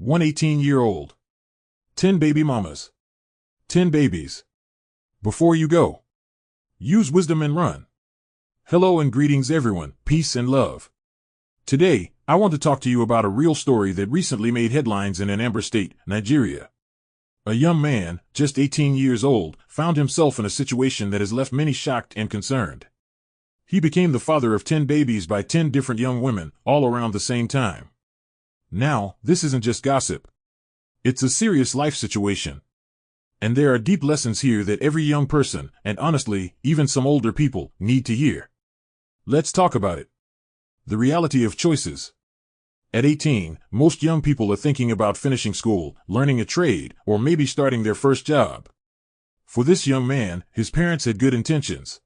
One 18-year-old. 10 baby mamas. 10 babies. Before you go, use wisdom and run. Hello and greetings everyone, peace and love. Today, I want to talk to you about a real story that recently made headlines in Anambra State, Nigeria. A young man, just 18 years old, found himself in a situation that has left many shocked and concerned. He became the father of 10 babies by 10 different young women, all around the same time. Now, this isn't just gossip. It's a serious life situation. And there are deep lessons here that every young person, and honestly, even some older people, need to hear. Let's talk about it. The reality of choices. At 18, most young people are thinking about finishing school, learning a trade, or maybe starting their first job. For this young man, his parents had good intentions.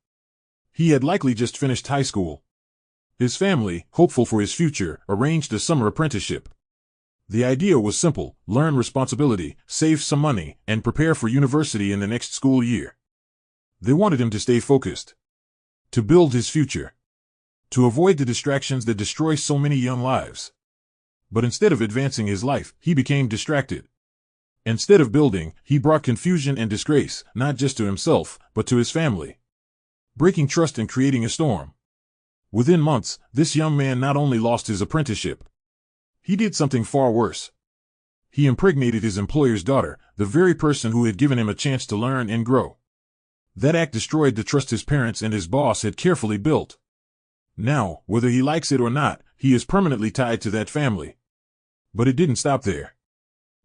He had likely just finished high school. His family, hopeful for his future, arranged a summer apprenticeship. The idea was simple: learn responsibility, save some money, and prepare for university in the next school year. They wanted him to stay focused, to build his future, to avoid the distractions that destroy so many young lives. But instead of advancing his life, he became distracted. Instead of building, he brought confusion and disgrace, not just to himself, but to his family, breaking trust and creating a storm. Within months, this young man not only lost his apprenticeship, he did something far worse. He impregnated his employer's daughter, the very person who had given him a chance to learn and grow. That act destroyed the trust his parents and his boss had carefully built. Now, whether he likes it or not, he is permanently tied to that family. But it didn't stop there.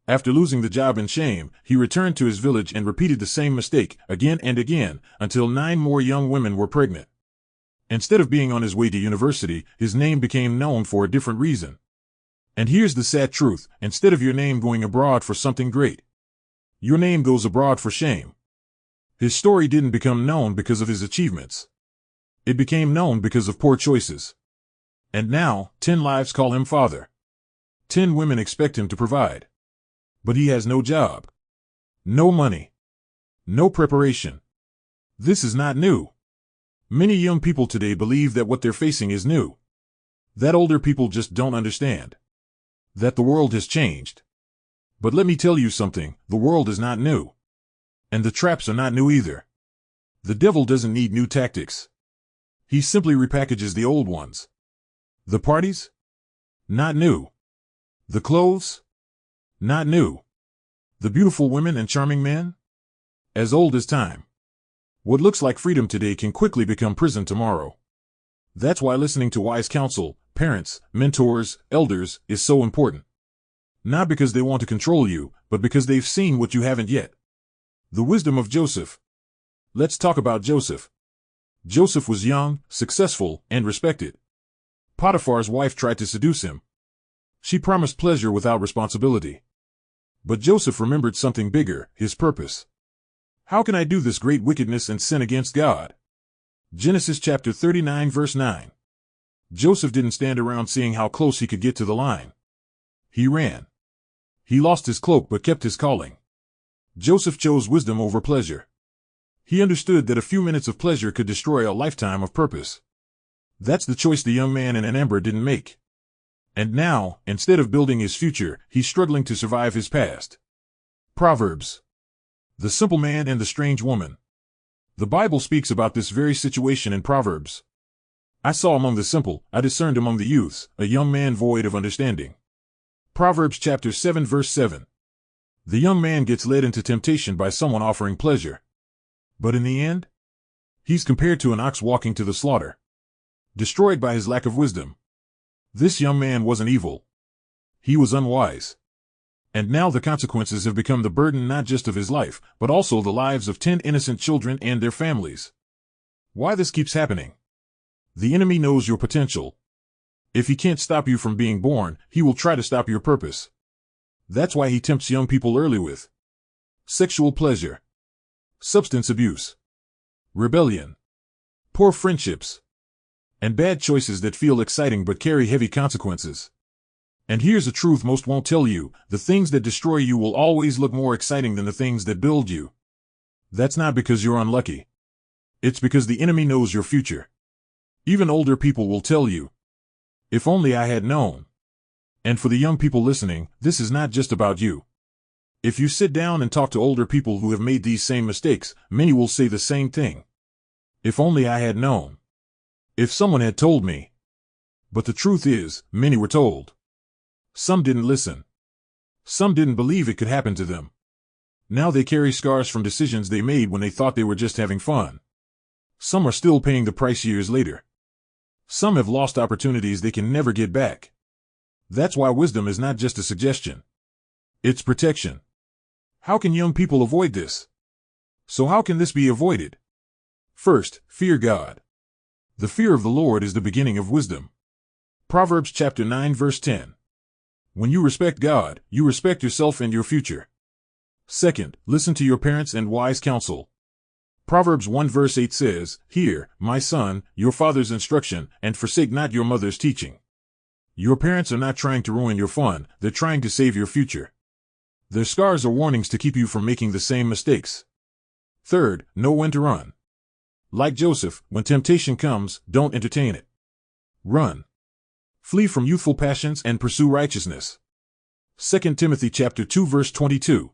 After losing the job in shame, he returned to his village and repeated the same mistake again and again, until 9 more young women were pregnant. Instead of being on his way to university, his name became known for a different reason. And here's the sad truth: instead of your name going abroad for something great, your name goes abroad for shame. His story didn't become known because of his achievements. It became known because of poor choices. And now, 10 lives call him father. 10 women expect him to provide. But he has no job, no money, no preparation. This is not new. Many young people today believe that what they're facing is new. That older people just don't understand. That the world has changed. But let me tell you something: the world is not new. And the traps are not new either. The devil doesn't need new tactics. He simply repackages the old ones. The parties? Not new. The clothes? Not new. The beautiful women and charming men? As old as time. What looks like freedom today can quickly become prison tomorrow. That's why listening to wise counsel, parents, mentors, elders, is so important. Not because they want to control you, but because they've seen what you haven't yet. The wisdom of Joseph. Let's talk about Joseph. Joseph was young, successful, and respected. Potiphar's wife tried to seduce him. She promised pleasure without responsibility. But Joseph remembered something bigger: his purpose. How can I do this great wickedness and sin against God? Genesis chapter 39 verse 9. Joseph didn't stand around seeing how close he could get to the line. He ran. He lost his cloak but kept his calling. Joseph chose wisdom over pleasure. He understood that a few minutes of pleasure could destroy a lifetime of purpose. That's the choice the young man in Anambra didn't make. And now, instead of building his future, he's struggling to survive his past. Proverbs. The simple man and the strange woman. The Bible speaks about this very situation in Proverbs. I saw among the simple, I discerned among the youths, a young man void of understanding. Proverbs chapter 7 verse 7. The young man gets led into temptation by someone offering pleasure. But in the end, he's compared to an ox walking to the slaughter, destroyed by his lack of wisdom. This young man wasn't evil. He was unwise. And now the consequences have become the burden not just of his life, but also the lives of 10 innocent children and their families. Why this keeps happening? The enemy knows your potential. If he can't stop you from being born, he will try to stop your purpose. That's why he tempts young people early with sexual pleasure, substance abuse, rebellion, poor friendships, and bad choices that feel exciting but carry heavy consequences. And here's a truth most won't tell you: the things that destroy you will always look more exciting than the things that build you. That's not because you're unlucky. It's because the enemy knows your future. Even older people will tell you, if only I had known. And for the young people listening, this is not just about you. If you sit down and talk to older people who have made these same mistakes, many will say the same thing. If only I had known. If someone had told me. But the truth is, many were told. Some didn't listen. Some didn't believe it could happen to them. Now they carry scars from decisions they made when they thought they were just having fun. Some are still paying the price years later. Some have lost opportunities they can never get back. That's why wisdom is not just a suggestion. It's protection. How can young people avoid this? So how can this be avoided? First, fear God. The fear of the Lord is the beginning of wisdom. Proverbs chapter 9 verse 10. When you respect God, you respect yourself and your future. Second, listen to your parents and wise counsel. Proverbs 1 verse 8 says, "Hear, my son, your father's instruction, and forsake not your mother's teaching." Your parents are not trying to ruin your fun, they're trying to save your future. Their scars are warnings to keep you from making the same mistakes. Third, know when to run. Like Joseph, when temptation comes, don't entertain it. Run. Flee from youthful passions and pursue righteousness. 2 Timothy chapter 2 verse 22.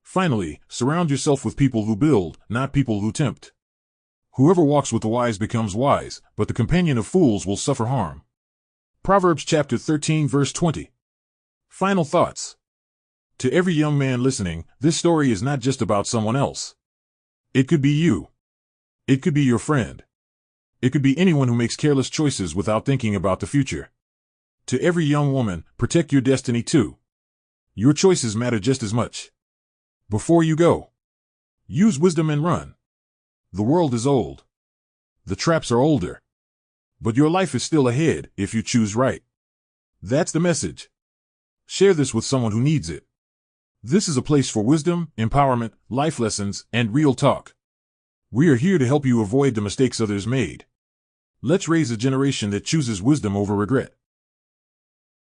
Finally, surround yourself with people who build, not people who tempt. Whoever walks with the wise becomes wise, but the companion of fools will suffer harm. Proverbs chapter 13 verse 20. Final thoughts. To every young man listening, this story is not just about someone else. It could be you. It could be your friend. It could be anyone who makes careless choices without thinking about the future. To every young woman, protect your destiny too. Your choices matter just as much. Before you go, use wisdom and run. The world is old. The traps are older. But your life is still ahead if you choose right. That's the message. Share this with someone who needs it. This is a place for wisdom, empowerment, life lessons, and real talk. We are here to help you avoid the mistakes others made. Let's raise a generation that chooses wisdom over regret.